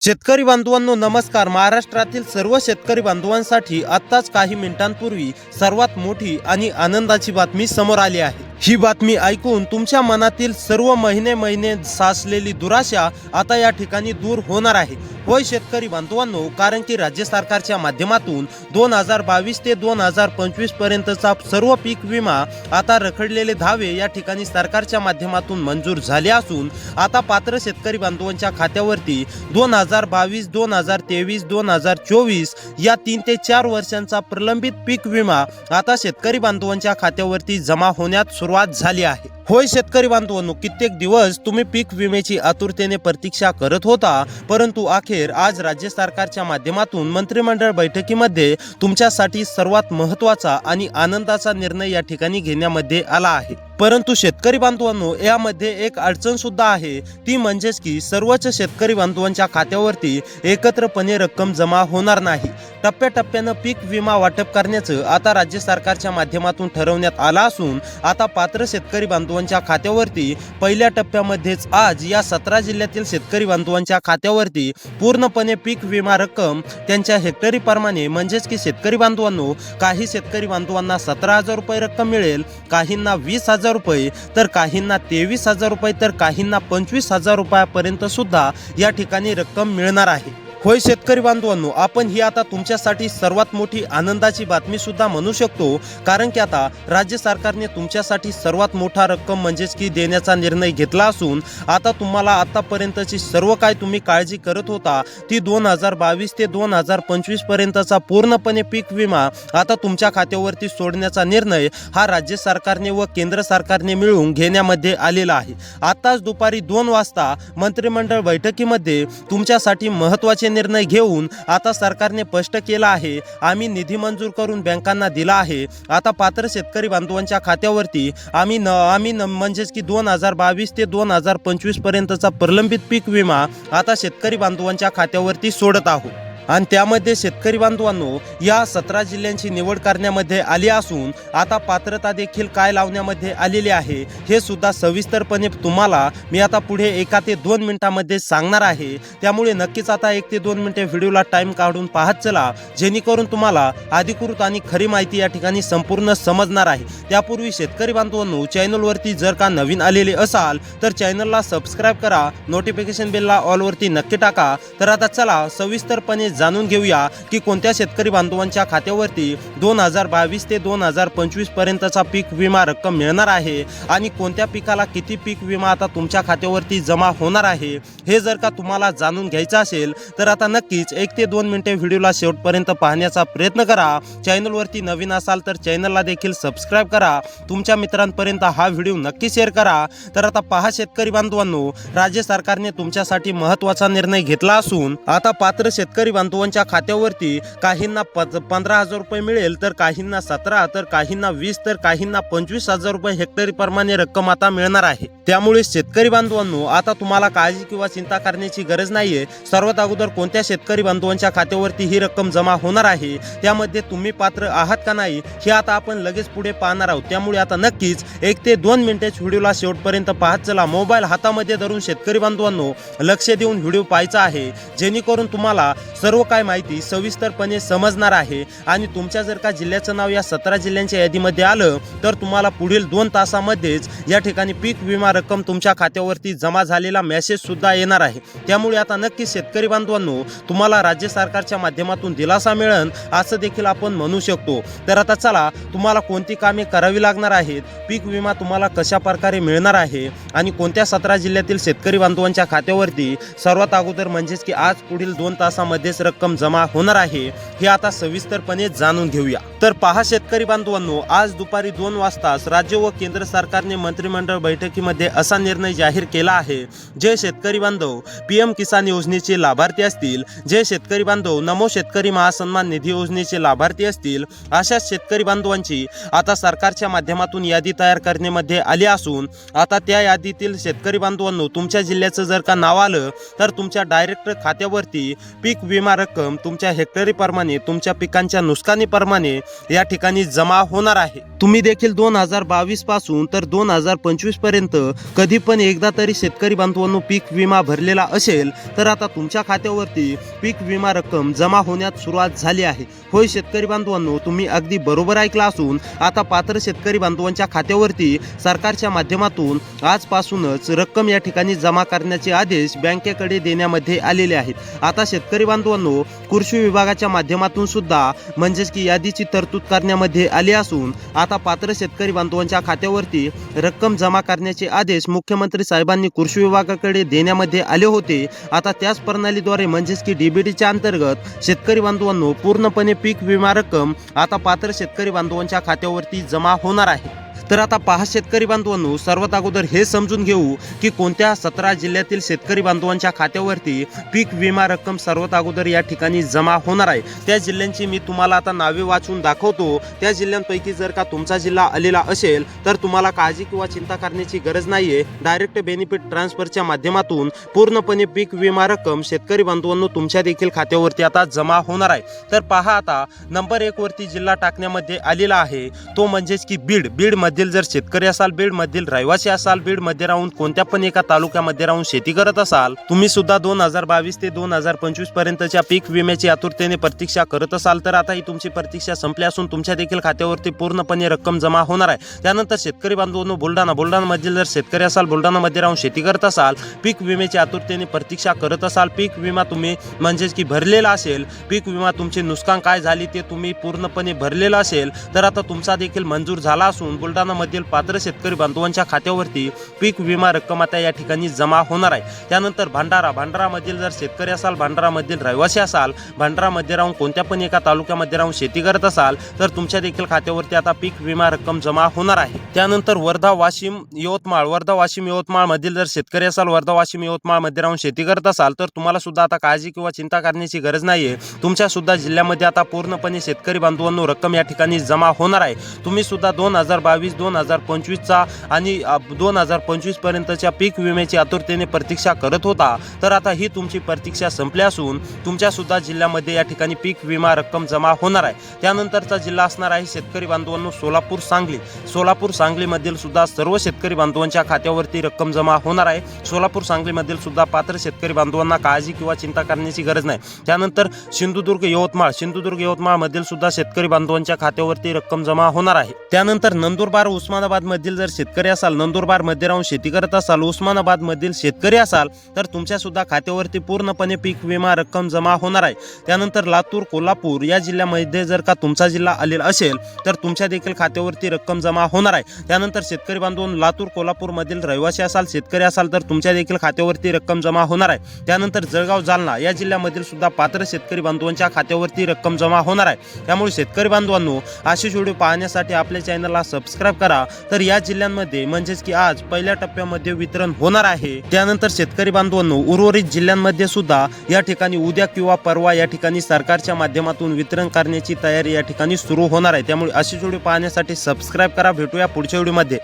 शेतकरी बांधवांनो नमस्कार। महाराष्ट्रातील सर्व शेतकरी बांधवांसाठी आत्ताच काही मिनिटांपूर्वी सर्वात मोठी आणि आनंदाची बातमी समोर आली आहे। ही बातमी ऐकून तुमच्या मनातील सर्व महिने साचलेली दुराशा आता या ठिकाणी दूर होणार आहे। होय शेतकरी बांधवांनो, कारण की राज्य सरकारच्या माध्यमातून 2022 ते 2025 पर्यंतचा सर्व पीक विमा आता रखडलेले धावे या ठिकाणी सरकारच्या माध्यमातून मंजूर झाले असून आता पात्र शेतकरी बांधवांच्या खात्यावरती 2022, 2023, 2024 या 3 ते 4 वर्षांचा प्रलंबित पीक विमा आता शेतकरी बांधवांच्या खात्यावरती जमा होण्यास सुरुवात झाली आहे। होय शेतकरी बांधवांनो, कित्येक दिवस तुम्ही पीक विम्याची आतुरतेने प्रतीक्षा करत होता, परंतु अखेर आज राज्य सरकारच्या माध्यमातून मंत्रिमंडळ बैठकीमध्ये तुमच्यासाठी सर्वात महत्त्वाचा आणि आनंदाचा निर्णय या ठिकाणी घेण्यामध्ये आला आहे। परंतु शेतकरी बांधवांनो, यामध्ये एक अडचण सुद्धा आहे, ती म्हणजेच की सर्वच शेतकरी बांधवांच्या खात्यावरती एकत्रपणे रक्कम जमा होणार नाही। टप्प्याटप्प्यानं पीक विमा वाटप करण्याचं आता राज्य सरकारच्या माध्यमातून ठरवण्यात आलं असून आता पात्र शेतकरी बांधवांच्या खात्यावरती पहिल्या टप्प्यामध्येच आज या 17 जिल्ह्यातील शेतकरी बांधवांच्या खात्यावरती पूर्णपणे पीक विमा रक्कम त्यांच्या हेक्टरी प्रमाणे म्हणजेच की शेतकरी बांधवांनो, काही शेतकरी बांधवांना 17,000 रुपये रक्कम मिळेल, काहींना 20,000 रुपये, तर काहींना 23,000 रुपये, तर काहींना 25,000 रुपयापर्यंत सुद्धा या ठिकाणी रक्कम मिळणार आहे। होय शेतकरी बांधवांनो, आपण ही आता तुमच्यासाठी सर्वात मोठी आनंदाची बातमी सुद्धा म्हणू शकतो, कारण की आता राज्य सरकारने तुमच्यासाठी सर्वात मोठा रक्कम म्हणजेच की देण्याचा निर्णय घेतला असून आता तुम्हाला आतापर्यंतची सर्व काय तुम्ही काळजी करत होता ती 2022 ते 2025 पर्यंतचा पूर्णपणे पीक विमा आता तुमच्या खात्यावरती सोडण्याचा निर्णय हा राज्य सरकारने व केंद्र सरकारने मिळून घेण्यामध्ये आलेला आहे। आताच दुपारी 2 वाजता मंत्रिमंडळ बैठकीमध्ये तुमच्यासाठी महत्त्वाचे निर्णय घेऊन आता सरकारने स्पष्ट केला आहे, आम्ही निधी मंजूर करून बँकांना दिला आहे। आता पात्र शेतकरी बांधवांच्या खात्यावरती आम्ही म्हणजेच की 2022 ते 2025 पर्यंतचा प्रलंबित पीक विमा आता शेतकरी बांधवांच्या खात्यावरती सोडत आहोत। आणि त्यामध्ये शेतकरी बांधवांनो, या 17 जिल्ह्यांची निवड करण्यामध्ये आली असून आता पात्रता देखील काय लावण्यामध्ये आलेली आहे हे सुद्धा सविस्तरपणे तुम्हाला मी आता पुढे 1 ते 2 मिनिटांमध्ये सांगणार आहे। त्यामुळे नक्कीच आता 1 ते 2 मिनिटे व्हिडिओला टाइम काढून पाहत चला, जेणेकरून तुम्हाला अधिकृत आणि खरी माहिती या ठिकाणी संपूर्ण समजणार आहे। त्यापूर्वी शेतकरी बांधवांनो, चॅनलवरती जर का नवीन आलेले असाल तर चॅनलला सबस्क्राइब करा, नोटिफिकेशन बेलला ऑलवरती नक्की टाका। तर आता चला सविस्तरपणे जाणून घेऊया की कोणत्या शेतकरी बांधवांच्या खात्यावरती 2022 ते 2025 पर्यंतचा पीक विमा रक्कम मिळणार आहे आणि कोणत्या पिकाला किती पीक विमा आता तुमच्या खात्यावरती जमा होणार आहे हे जर का तुम्हाला जाणून घ्यायचं असेल तर आता नक्कीच 1 ते 2 मिनिटे व्हिडिओला शेवटपर्यंत पाहण्याचा प्रयत्न करा। चॅनलवरती नवीन असाल तर चॅनलला देखील सबस्क्राइब करा, तुमच्या मित्रांपर्यंत हा व्हिडिओ नक्की शेअर करा। तर आता पहा शेतकरी बांधवांनो, राज्य सरकारने तुमच्यासाठी महत्त्वाचा निर्णय घेतला असून आता पात्र शेतकरी बांधवांच्या खात्यावरती काहींना 15,000 रुपये मिळेल, तर काहींना 17, तर काहींना 20, तर काहींना 25,000 रुपये हेक्टरी प्रमाणे रक्कम आता मिळणार आहे। त्यामुळे शेतकरी बांधवांनो, आता तुम्हाला काळजी किंवा चिंता करण्याची गरज नाहीये। सर्वात अगोदर कोणत्या शेतकरी बांधवांच्या खात्यावरती ही रक्कम जमा होणार आहे, त्यामध्ये तुम्ही पात्र आहात का नाही हे आता आपण लगेच पुढे पाहणार आहोत। त्यामुळे आता नक्कीच 1 ते 2 मिनिटेच व्हिडिओला शेवटपर्यंत पाहत चला। मोबाईल हातामध्ये धरून शेतकरी बांधवांनो लक्ष देऊन व्हिडिओ पाहायचा आहे, जेणेकरून तुम्हाला सर्व काय माहिती सविस्तरपणे समजणार आहे। आणि तुमच्या जर का जिल्ह्याचं नाव या 17 जिल्ह्यांच्या यादीमध्ये आलं तर तुम्हाला पुढील 2 तासामध्येच या ठिकाणी पीक विमा रक्कम तुमच्या खात्यावरती जमा झालेला मेसेज सुद्धा येणार आहे। त्यामुळे आता नक्की शेतकरी बांधवांनो, तुम्हाला राज्य सरकारच्या माध्यमातून दिलासा मिळेल असं देखील आपण म्हणू शकतो। तर आता चला, तुम्हाला कोणती कामे करावी लागणार आहेत, पीक विमा तुम्हाला कशा प्रकारे मिळणार आहे आणि कोणत्या 17 जिल्ह्यातील शेतकरी बांधवांच्या खात्यावरती सर्वात अगोदर म्हणजेच की आज पुढील 2 तासामध्येच रक्कम जमा होणार आहे हे आता सविस्तरपणे जाणून घेऊया। तर पहा शेतकरी बांधवांनो, आज दुपारी 2 वाजताच राज्य व केंद्र सरकारने मंत्रिमंडळ बैठकीमध्ये असा निर्णय जाहीर केला आहे, जे शेतकरी बांधव PM किसान योजनेचे लाभार्थी असतील, जे शेतकरी बांधव नमो शेतकरी महासन्मान निधी योजनेचे लाभार्थी असतील, अशा शेतकरी बांधवांची आता सरकारच्या माध्यमातून यादी तयार करण्यामध्ये आली असून आता त्या यादीतील शेतकरी बांधवांनो, तुमच्या जिल्ह्याचं जर का नाव आलं तर तुमच्या डायरेक्ट खात्यावरती पीक विमा विमा रक्कम तुमच्या हेक्टरीप्रमाणे तुमच्या पिकांच्या नुकसानीप्रमाणे या ठिकाणी जमा होणार आहे। तुम्ही देखील 2022 पासून तर 2025 पर्यंत कधी पण एकदा तरी शेतकरी बांधवांनो पीक विमा भरलेला असेल तर आता तुमच्या खात्यावरती पीक विमा रक्कम जमा होण्यास सुरुवात झाली आहे। होय शेतकरी बांधवांनो, तुम्ही अगदी बरोबर ऐकला असून आता पात्र शेतकरी बांधवांच्या खात्यावरती सरकारच्या माध्यमातून आजपासूनच रक्कम या ठिकाणी जमा करण्याचे आदेश बँकेकडे देण्यामध्ये आलेले आहेत। आता शेतकरी बांधवांनो, कृषी विभागाच्या माध्यमातून सुद्धा म्हणजेच की यादीची तरतूद करण्यामध्ये आली असून आता पात्र शेतकरी बांधवांच्या खात्यावरती रक्कम जमा करण्याचे आदेश मुख्यमंत्री साहेबांनी कृषी विभागाकडे देण्यामध्ये आले होते। आता त्याच प्रणालीद्वारे म्हणजेच की डीबीटीच्या अंतर्गत शेतकरी बांधवांनो पूर्णपणे पीक विमा रक्कम आता पात्र शेतकरी बांधवांच्या खात्यावरती जमा होणार आहे। तर आता पहा शेतकरी बांधवांनो, सर्वात अगोदर हे समजून घेऊ की कोणत्या 17 जिल्ह्यातील शेतकरी बांधवांच्या खात्यावरती पीक विमा रक्कम सर्वात अगोदर या ठिकाणी जमा होणार आहे। त्या जिल्ह्यांची मी तुम्हाला आता नावे वाचून दाखवतो। त्या जिल्ह्यांपैकी जर का तुमचा जिल्हा आलेला असेल तर तुम्हाला काळजी किंवा चिंता करण्याची गरज नाहीये। डायरेक्ट बेनिफिट ट्रान्सफरच्या माध्यमातून पूर्णपणे पीक विमा रक्कम शेतकरी बांधवांनो तुमच्या देखील खात्यावरती आता जमा होणार आहे। तर पहा आता नंबर 1 वरती जिल्हा टाकण्यामध्ये आलेला आहे, तो म्हणजेच की बीड मधील जर शेतकरी असाल, बीड मधील रहिवासी असाल, बीड मध्ये राहून कोणत्या पण एका तालुक्यामध्ये राहून शेती करत असाल, तुम्ही सुद्धा 2022 ते 2025 पर्यंतच्या पीक विम्याची आतुरतेने प्रतीक्षा करत असाल तर आता ही तुमची प्रतीक्षा संपली असून तुमच्या देखील खात्यावरती पूर्णपणे रक्कम जमा होणार आहे। त्यानंतर शेतकरी बांधवांनो, बुलढाणा मधील जर शेतकरी असाल, बुलढाणामध्ये राहून शेती करत असाल, पीक विम्याची आतुरतेने प्रतीक्षा करत असाल, पीक विमा तुम्ही म्हणजेच की भरलेला असेल, पीक विमा तुमचे नुकसान काय झाली ते तुम्ही पूर्णपणे भरलेला असेल तर आता तुमचा देखील मंजूर झाला असून बुलढाणा मधील पात्र शेतकरी बांधवांच्या खात्यावरती पीक विमा रक्कम आता या ठिकाणी जमा होणार आहे। त्यानंतर भंडारा मधील जर शेतकरी असाल, भंडारा मधील रहिवासी असाल, भंडारा मध्ये राहून कोणत्या पण एका तालुक्यामध्ये राहून शेती करत असाल तर तुमच्या देखील खात्यावरती आता पीक विमा रक्कम जमा होणार आहे। त्यानंतर वर्धा वाशिम यवतमाळ मधील जर शेतकरी असाल, वर्धा वाशिम यवतमाळ मध्ये राहून शेती करत असाल तर तुम्हाला सुद्धा आता काळजी किंवा चिंता करण्याची गरज नाहीये। तुमच्या सुद्धा जिल्ह्यामध्ये आता पूर्णपणे शेतकरी बांधवांनो रक्कम या ठिकाणी जमा होणार आहे। तुम्ही सुद्धा 2022 2025चा आणि 2025 पर्यंतच्या पीक विम्याची आतुरतेने प्रतीक्षा करत होता तर आता ही तुमची प्रतीक्षा संपली असून तुमच्या सुद्धा जिल्ह्यामध्ये या ठिकाणी पीक विमा रक्कम जमा होणार आहे। त्यानंतरचा जिल्हा असणार आहे शेतकरी बांधवांनो सोलापूर सांगली मधील सुद्धा सर्व शेतकरी बांधवांच्या खात्यावरती रक्कम जमा होणार आहे। सोलापूर सांगली मधील सुद्धा पात्र शेतकरी बांधवांना काळजी किंवा चिंता करण्याची गरज नाही। त्यानंतर सिंधुदुर्ग यवतमाळ मधील सुद्धा शेतकरी बांधवांच्या खात्यावरती रक्कम जमा होणार आहे। त्यानंतर नंदुरबार उस्मानाबाद मधील जर शेतकरी असाल, नंदुरबार मध्ये राहून शेती करत असाल, उस्मानाबाद मधील शेतकरी असाल तर तुमच्या सुद्धा खात्यावरती पूर्णपणे पीक विमा रक्कम जमा होणार आहे। त्यानंतर लातूर कोल्हापूर या जिल्ह्यामध्ये जर का तुमचा जिल्हा आलेला असेल तर तुमच्या देखील खात्यावरती रक्कम जमा होणार आहे। त्यानंतर शेतकरी बांधवांनो, लातूर कोल्हापूर मधील रहिवासी असाल, शेतकरी असाल तर तुमच्या देखील खात्यावरती रक्कम जमा होणार आहे। त्यानंतर जळगाव जालना या जिल्ह्यामधील सुद्धा पात्र शेतकरी बांधवांच्या खात्यावरती रक्कम जमा होणार आहे। त्यामुळे शेतकरी बांधवांनो, अशीच व्हिडिओ पाहण्यासाठी आपल्या चॅनलला सबस्क्राईब करा। तर या जिल्ह्यांमध्ये म्हणजेच की आज पहिल्या टप्प्यामध्ये वितरण होणार आहे। त्यानंतर शेतकरी बांधवांनो, उर्वरित जिल्ह्यांमध्ये सुद्धा या ठिकाणी उद्या किंवा परवा या ठिकाणी सरकारच्या माध्यमातून वितरण करण्याची तयारी या ठिकाणी सुरू होणार आहे। त्यामुळे अशीच व्हिडिओ पाहण्यासाठी सबस्क्राईब करा। भेटूया पुढच्या व्हिडिओमध्ये।